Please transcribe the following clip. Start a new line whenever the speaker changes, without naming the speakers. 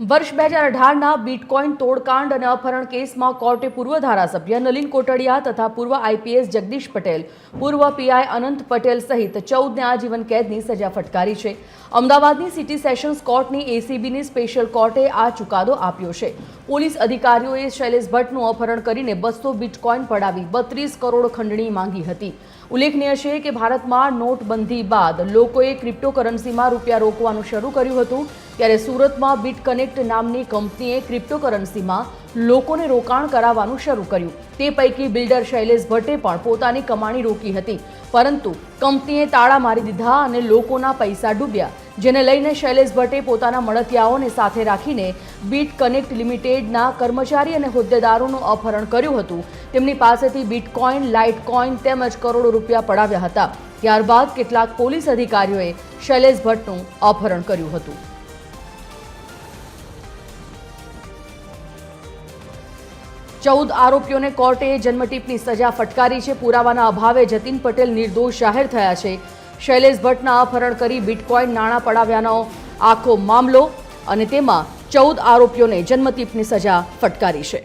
વર્ષ 2018ના બિટકોઇન તોડકાંડ અને અપહરણ કેસમાં કોર્ટે પૂર્વ ધારાસભ્ય નલિન કોટડિયા તથા પૂર્વ આઈપીએસ જગદીશ પટેલ, પૂર્વ પીઆઈ અનંત પટેલ સહિત 14ને આજીવન કેદની સજા ફટકારી છે। અમદાવાદની સિટી સેશન્સ કોર્ટની એસીબીની સ્પેશિયલ કોર્ટે આ ચુકાદો આપ્યો છે। પોલીસ અધિકારીઓએ શૈલેષ ભટ્ટનું અપહરણ કરીને 200 બિટકોઇન પડાવી 32 કરોડ ખંડણી માંગી હતી। ઉલ્લેખનીય છે કે ભારતમાં નોટબંધી બાદ લોકોએ ક્રિપ્ટોકરન્સીમાં રૂપિયા રોકવાનું શરૂ કર્યું હતું, ત્યારે સુરતમાં બીટ કનેક્ટ નામની કંપનીએ ક્રિપ્ટોકરન્સીમાં લોકોને રોકાણ કરાવવાનું શરૂ કર્યું। તે પૈકી બિલ્ડર શૈલેષ ભટ્ટે પણ પોતાની કમાણી રોકી હતી, પરંતુ કંપનીએ તાળા મારી દીધા અને લોકોના પૈસા ડૂબ્યા, જેને લઈને શૈલેષ ભટ્ટે પોતાના મળતિયાઓને સાથે રાખીને બીટ કનેક્ટ લિમિટેડના કર્મચારી અને હોદ્દેદારોનું અપહરણ કર્યું હતું। તેમની પાસેથી બિટકોઇન, લાઇટકોઇન તેમજ કરોડો રૂપિયા પડાવ્યા હતા। ત્યારબાદ કેટલાક પોલીસ અધિકારીઓએ શૈલેષ ભટ્ટનું અપહરણ કર્યું હતું। चौदह आरोपीओं ने कोर्टे जन्मटीपनी सजा फटकारी है। पुरावाना अभावे जतीन पटेल निर्दोष जाहिर थया छे। शैलेष भट्टना अपहरण करी बिटकोइन नाणां पडाव्यानो आखो मामलो अने तेमां 14 आरोपीओं ने जन्मटीपनी सजा फटकारी है।